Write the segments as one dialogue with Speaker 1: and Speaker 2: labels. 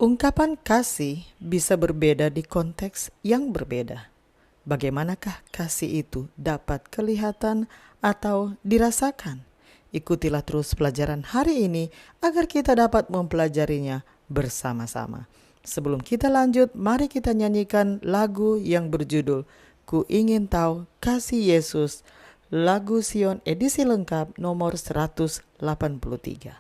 Speaker 1: Ungkapan kasih bisa berbeda di konteks yang berbeda. Bagaimanakah kasih itu dapat kelihatan atau dirasakan? Ikutilah terus pelajaran hari ini agar kita dapat mempelajarinya bersama-sama. Sebelum kita lanjut, mari kita nyanyikan lagu yang berjudul Ku Ingin Tahu Kasih Yesus, lagu Sion edisi lengkap nomor 183.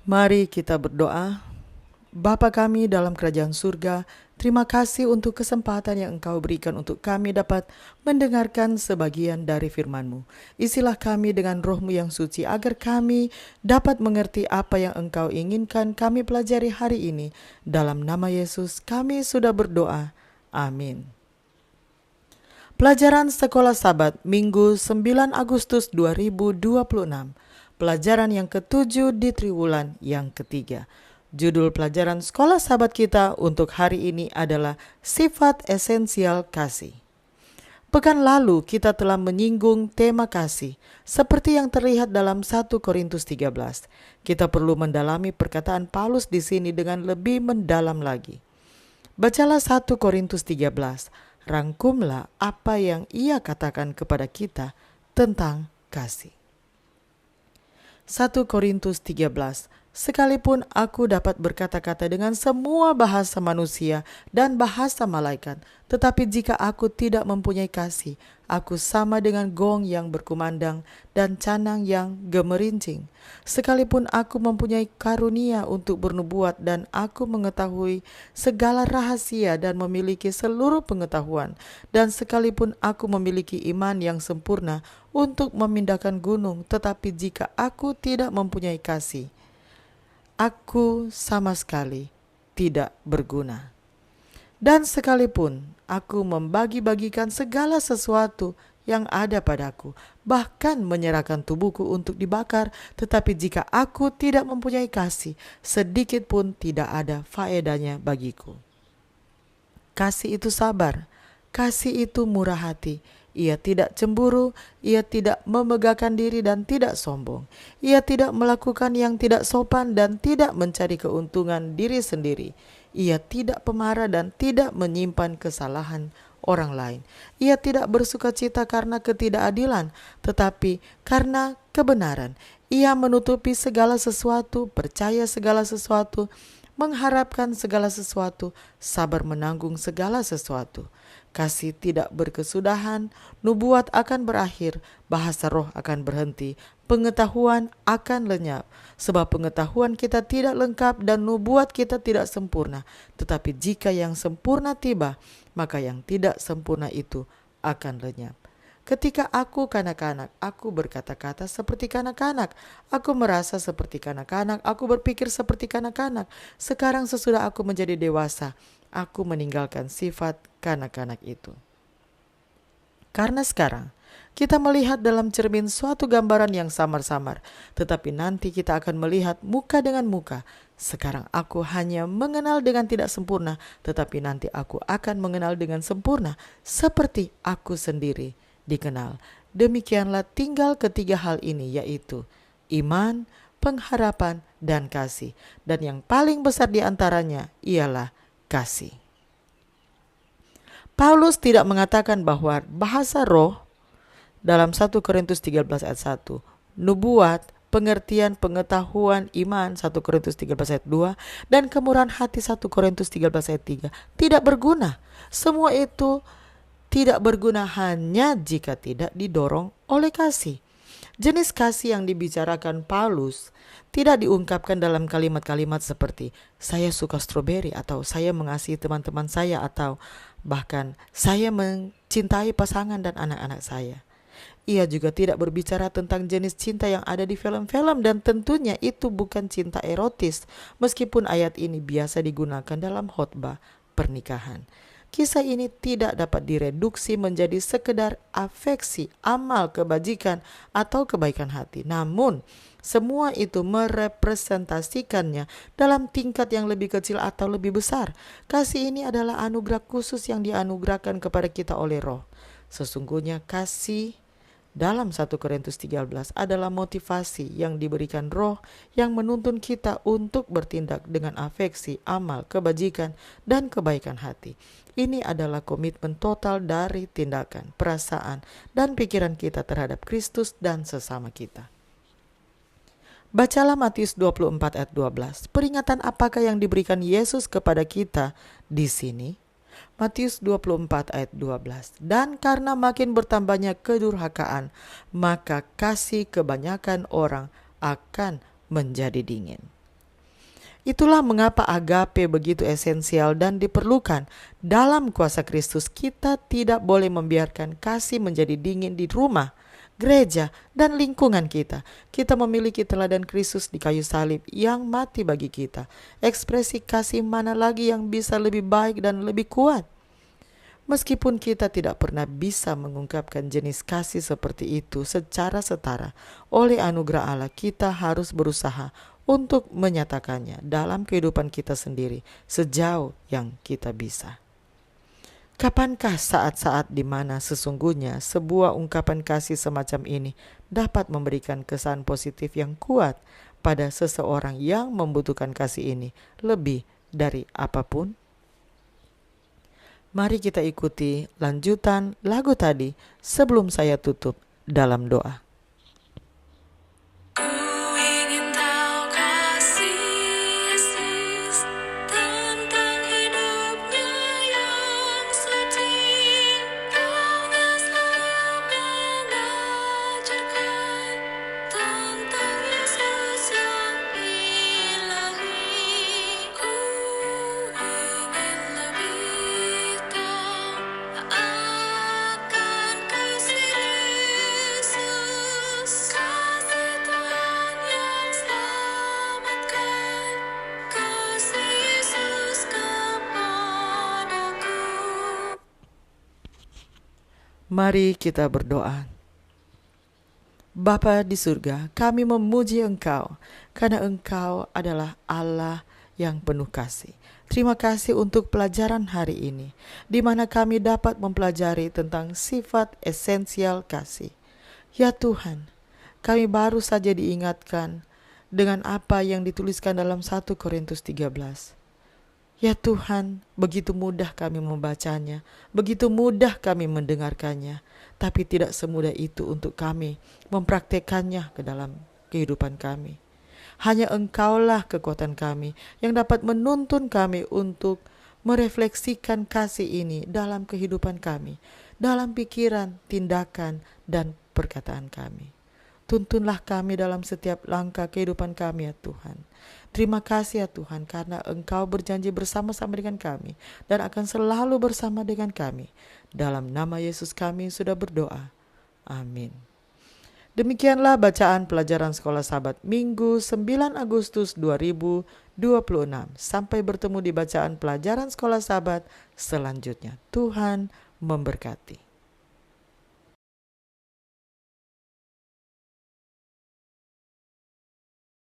Speaker 1: Mari kita berdoa. Bapa kami dalam kerajaan surga, terima kasih untuk kesempatan yang Engkau berikan untuk kami dapat mendengarkan sebagian dari firman-Mu. Isilah kami dengan Roh-Mu yang suci agar kami dapat mengerti apa yang Engkau inginkan kami pelajari hari ini. Dalam nama Yesus kami sudah berdoa. Amin. Pelajaran Sekolah Sabat Minggu 9 Agustus 2026. Pelajaran yang ke-7 di triwulan yang ketiga. Judul pelajaran Sekolah Sabat kita untuk hari ini adalah Sifat Esensial Kasih. Pekan lalu kita telah menyinggung tema kasih seperti yang terlihat dalam 1 Korintus 13. Kita perlu mendalami perkataan Paulus di sini dengan lebih mendalam lagi. Bacalah 1 Korintus 13. Rangkumlah apa yang ia katakan kepada kita tentang kasih. 1 Korintus 13. Sekalipun aku dapat berkata-kata dengan semua bahasa manusia dan bahasa malaikat, tetapi jika aku tidak mempunyai kasih, aku sama dengan gong yang berkumandang dan canang yang gemerincing. Sekalipun aku mempunyai karunia untuk bernubuat dan aku mengetahui segala rahasia dan memiliki seluruh pengetahuan, dan sekalipun aku memiliki iman yang sempurna untuk memindahkan gunung, tetapi jika aku tidak mempunyai kasih, aku sama sekali tidak berguna. Dan sekalipun aku membagi-bagikan segala sesuatu yang ada padaku, bahkan menyerahkan tubuhku untuk dibakar, tetapi jika aku tidak mempunyai kasih, sedikit pun tidak ada faedahnya bagiku. Kasih itu sabar, kasih itu murah hati. Ia tidak cemburu, ia tidak memegahkan diri dan tidak sombong. Ia tidak melakukan yang tidak sopan dan tidak mencari keuntungan diri sendiri. Ia tidak pemarah dan tidak menyimpan kesalahan orang lain. Ia tidak bersukacita karena ketidakadilan, tetapi karena kebenaran. Ia menutupi segala sesuatu, percaya segala sesuatu, mengharapkan segala sesuatu, sabar menanggung segala sesuatu. Kasih tidak berkesudahan, nubuat akan berakhir, bahasa roh akan berhenti, pengetahuan akan lenyap. Sebab pengetahuan kita tidak lengkap dan nubuat kita tidak sempurna. Tetapi jika yang sempurna tiba, maka yang tidak sempurna itu akan lenyap. Ketika aku kanak-kanak, aku berkata-kata seperti kanak-kanak. Aku merasa seperti kanak-kanak, aku berpikir seperti kanak-kanak. Sekarang sesudah aku menjadi dewasa, aku meninggalkan sifat kanak-kanak itu. Karena sekarang kita melihat dalam cermin suatu gambaran yang samar-samar, tetapi nanti kita akan melihat muka dengan muka. Sekarang aku hanya mengenal dengan tidak sempurna, tetapi nanti aku akan mengenal dengan sempurna, seperti aku sendiri dikenal. Demikianlah tinggal ketiga hal ini, yaitu iman, pengharapan, dan kasih. Dan yang paling besar di antaranya ialah kasih. Paulus tidak mengatakan bahwa bahasa roh dalam 1 Korintus 13 ayat 1, nubuat, pengertian, pengetahuan, iman 1 Korintus 13 ayat 2, dan kemurahan hati 1 Korintus 13 ayat 3 tidak berguna. Semua itu tidak berguna hanya jika tidak didorong oleh kasih. Jenis kasih yang dibicarakan Paulus tidak diungkapkan dalam kalimat-kalimat seperti saya suka stroberi atau saya mengasihi teman-teman saya atau bahkan saya mencintai pasangan dan anak-anak saya. Ia juga tidak berbicara tentang jenis cinta yang ada di film-film dan tentunya itu bukan cinta erotis meskipun ayat ini biasa digunakan dalam khotbah pernikahan. Kisah ini tidak dapat direduksi menjadi sekedar afeksi, amal, kebajikan, atau kebaikan hati. Namun, semua itu merepresentasikannya dalam tingkat yang lebih kecil atau lebih besar. Kasih ini adalah anugerah khusus yang dianugerahkan kepada kita oleh Roh. Sesungguhnya kasih dalam 1 Korintus 13 adalah motivasi yang diberikan Roh yang menuntun kita untuk bertindak dengan afeksi, amal, kebajikan, dan kebaikan hati. Ini adalah komitmen total dari tindakan, perasaan, dan pikiran kita terhadap Kristus dan sesama kita. Bacalah Matius 24 ayat 12. Peringatan apakah yang diberikan Yesus kepada kita di sini? Matius 24 ayat 12. Dan karena makin bertambahnya kedurhakaan, maka kasih kebanyakan orang akan menjadi dingin. Itulah mengapa agape begitu esensial dan diperlukan. Dalam kuasa Kristus kita tidak boleh membiarkan kasih menjadi dingin di rumah, gereja, dan lingkungan kita. Kita memiliki teladan Kristus di kayu salib yang mati bagi kita. Ekspresi kasih mana lagi yang bisa lebih baik dan lebih kuat? Meskipun kita tidak pernah bisa mengungkapkan jenis kasih seperti itu secara setara, oleh anugerah Allah kita harus berusaha untuk menyatakannya dalam kehidupan kita sendiri sejauh yang kita bisa. Kapankah saat-saat di mana sesungguhnya sebuah ungkapan kasih semacam ini dapat memberikan kesan positif yang kuat pada seseorang yang membutuhkan kasih ini lebih dari apapun? Mari kita ikuti lanjutan lagu tadi sebelum saya tutup dalam doa. Mari kita berdoa. Bapa di surga, kami memuji Engkau karena Engkau adalah Allah yang penuh kasih. Terima kasih untuk pelajaran hari ini, di mana kami dapat mempelajari tentang sifat esensial kasih. Ya Tuhan, kami baru saja diingatkan dengan apa yang dituliskan dalam 1 Korintus 13. Ya Tuhan, begitu mudah kami membacanya, begitu mudah kami mendengarkannya, tapi tidak semudah itu untuk kami mempraktekannya ke dalam kehidupan kami. Hanya Engkaulah kekuatan kami yang dapat menuntun kami untuk merefleksikan kasih ini dalam kehidupan kami, dalam pikiran, tindakan, dan perkataan kami. Tuntunlah kami dalam setiap langkah kehidupan kami ya Tuhan. Terima kasih ya Tuhan karena Engkau berjanji bersama-sama dengan kami dan akan selalu bersama dengan kami. Dalam nama Yesus kami sudah berdoa. Amin. Demikianlah bacaan pelajaran Sekolah Sabat Minggu 9 Agustus 2026. Sampai bertemu di bacaan pelajaran Sekolah Sabat selanjutnya. Tuhan memberkati.